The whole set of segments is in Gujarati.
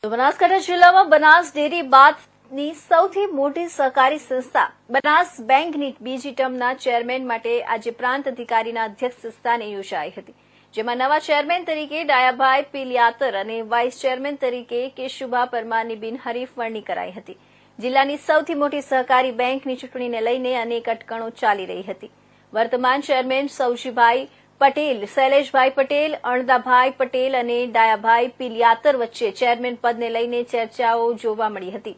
બનાસકાંઠા જિલ્લામાં બનાસ ડેરી બાદની સૌથી મોટી સહકારી સંસ્થા બનાસ બેંકની બીજી ટર્મના ચેરમેન માટે આજે પ્રાંત અધિકારીના અધ્યક્ષ સ્થાને યોજાઈ હતી, જેમાં નવા ચેરમેન તરીકે ડાયાભાઈ પિલિયાતર અને વાઇસ ચેરમેન તરીકે કેશુભા પરમારની બિનહરીફ વરણી કરાઈ હતી। જિલ્લાની સૌથી મોટી સહકારી બેંકની ચૂંટણીને લઈને અનેક અટકણો ચાલી રહી હતી। વર્તમાન ચેરમેન સૌજીભાઈ પટેલ, શૈલેષભાઈ પટેલ, અણદાભાઈ પટેલ અને ડાયાભાઈ પિલિયાતર વચ્ચે ચેરમેન પદને લઈને ચર્ચાઓ જોવા મળી હતી।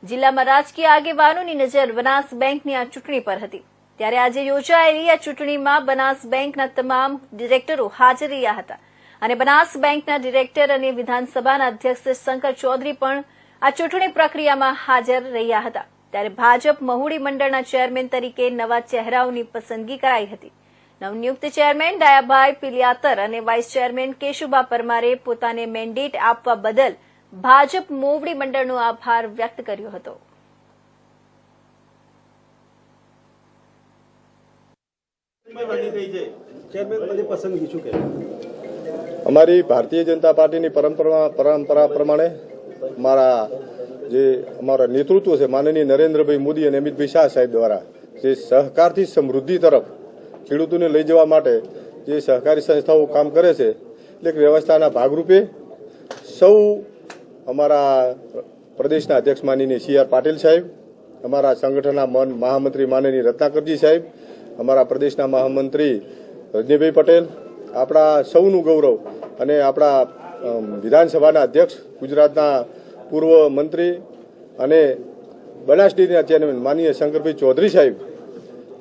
જિલ્લામાં રાજકીય આગેવાનોની નજર બનાસ બેંકની આ ચૂંટણી પર હતી, ત્યારે આજે યોજાયેલી આ ચૂંટણીમાં બનાસ બેંકના તમામ ડિરેક્ટરો હાજર રહ્યા હતા અને બનાસ બેંકના ડિરેક્ટર અને વિધાનસભાના અધ્યક્ષ શંકર ચૌધરી પણ આ ચૂંટણી પ્રક્રિયામાં હાજર રહ્યા હતા। ત્યારે ભાજપ મહુડી મંડળના ચેરમેન તરીકે નવા ચહેરાઓની પસંદગી કરાઈ હતી। નવનિયુક્ત ચેરમેન ડાયાભાઈ પિલિયાતર અને વાઇસ ચેરમેન કેશુભા પરમારે પોતાને મેન્ડેટ આપવા બદલ ભાજપ મોવડી મંડળનો આભાર વ્યક્ત કર્યો હતો। અમારી ભારતીય જનતા પાર્ટીની પરંપરા પ્રમાણે અમારા નેતૃત્વ છે માનનીય નરેન્દ્રભાઈ મોદી અને અમિતભાઈ શાહ સાહેબ દ્વારા જે સહકારથી સમૃદ્ધિ તરફ ખેડૂતોને લઈ જવા માટે જે સહકારી સંસ્થાઓ કામ કરે છે, એટલે વ્યવસ્થાના ભાગરૂપે સૌ અમારા પ્રદેશના અધ્યક્ષ માનનીય CR પાટીલ સાહેબ, અમારા સંગઠનના મહામંત્રી માનનીય રત્નાકરજી સાહેબ, અમારા પ્રદેશના મહામંત્રી રજનીભાઈ પટેલ, આપણા સૌનું ગૌરવ અને આપણા વિધાનસભાના અધ્યક્ષ, ગુજરાતના પૂર્વ મંત્રી અને બનાસ ડેરીના ચેરમેન માનનીય શંકરભાઈ ચૌધરી સાહેબ,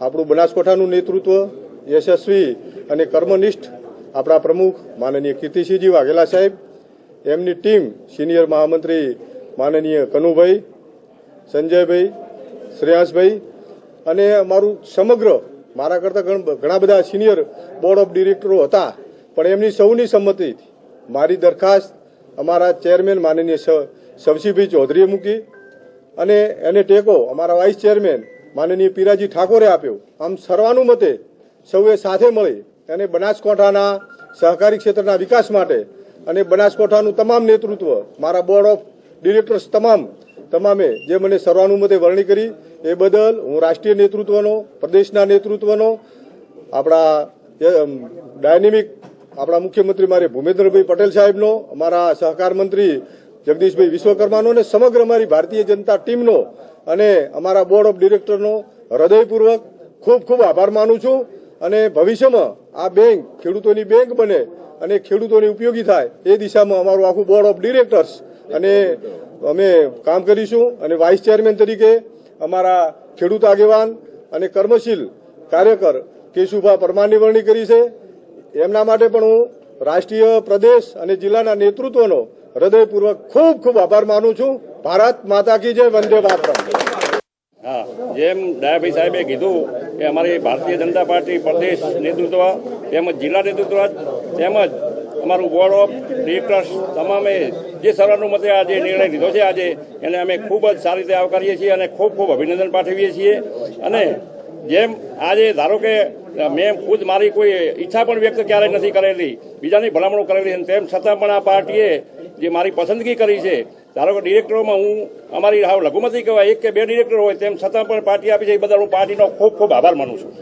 આપણું બનાસકાંઠાનું નેતૃત્વ યશસ્વી અને કર્મનિષ્ઠ આપણા પ્રમુખ માનનીય કીર્તિસિંહજી વાઘેલા સાહેબ, એમની ટીમ સિનિયર મહામંત્રી માનનીય કનુભાઈ, સંજયભાઈ, શ્રેયાસભાઈ અને અમારું સમગ્ર મારા કરતાં ઘણા બધા સિનિયર બોર્ડ ઓફ ડિરેક્ટરો હતા, પણ એમની સૌની સંમતિથી મારી દરખાસ્ત અમારા ચેરમેન માનનીય શવસીભાઈ ચૌધરીએ મૂકી અને એને ટેકો અમારા વાઇસ ચેરમેન માનનીય પીરાજી ઠાકોરે આપ્યો। આમ સર્વાનુમતે સૌએ સાથે મળી અને બનાસકાંઠાના સહકારી ક્ષેત્રના વિકાસ માટે અને બનાસકાંઠાનું તમામ નેતૃત્વ મારા બોર્ડ ઓફ ડિરેક્ટર્સ તમામે જે મને સર્વાનુમતે વરણી કરી એ બદલ હું રાષ્ટ્રીય નેતૃત્વનો, પ્રદેશના નેતૃત્વનો, આપણા ડાયનેમિક આપણા મુખ્યમંત્રી મારે ભૂપેન્દ્રભાઈ પટેલ સાહેબનો, અમારા સહકાર મંત્રી જગદીશભાઈ વિશ્વકર્માનો અને સમગ્ર અમારી ભારતીય જનતા ટીમનો અને અમારા બોર્ડ ઓફ ડિરેક્ટરનો હૃદયપૂર્વક ખૂબ ખૂબ આભાર માનું છું। અને ભવિષ્યમાં આ બેંક ખેડૂતોની બેંક બને અને ખેડૂતોને ઉપયોગી થાય એ દિશામાં અમારું આખું બોર્ડ ઓફ ડિરેક્ટર્સ અને અમે કામ કરીશું। અને વાઇસ ચેરમેન તરીકે અમારા ખેડૂત આગેવાન અને કર્મશીલ કાર્યકર કેશુભા પરમારની વરણી કરી છે। એમના માટે પણ હું રાષ્ટ્રીય, પ્રદેશ અને જિલ્લાના નેતૃત્વનો હૃદયપૂર્વક ખૂબ ખૂબ આભાર માનું છું। ભારત માતા કી જય, વંદે માતરમ। હા, જેમ ડાયાભાઈ સાહેબે કીધું કે અમારી ભારતીય જનતા પાર્ટી પ્રદેશ નેતૃત્વ તેમજ જિલ્લા નેતૃત્વ તેમજ અમારું બોર્ડ ઓફ ડિરેક્ટર્સ તમામે જે સર્વાનુમતે આજે નિર્ણય લીધો છે આજે એને અમે ખૂબ જ સારી રીતે આવકારીએ છીએ અને ખૂબ ખૂબ અભિનંદન પાઠવીએ છીએ। અને જેમ આજે ધારો કે મેં ખુદ મારી કોઈ ઈચ્છા પણ વ્યક્ત ક્યારેય નથી કરેલી, બીજાની ભલામણો કરેલી, તેમ છતાં પણ આ પાર્ટીએ જે મારી પસંદગી કરી છે, ધારો કે ડિરેક્ટરોમાં હું અમારી લઘુમતી કહેવાય 1 કે 2 ડિરેક્ટર હોય, તેમ છતાં પણ પાર્ટી આપી છે, એ બદલ હું પાર્ટીનો ખૂબ ખૂબ આભાર માનું છું।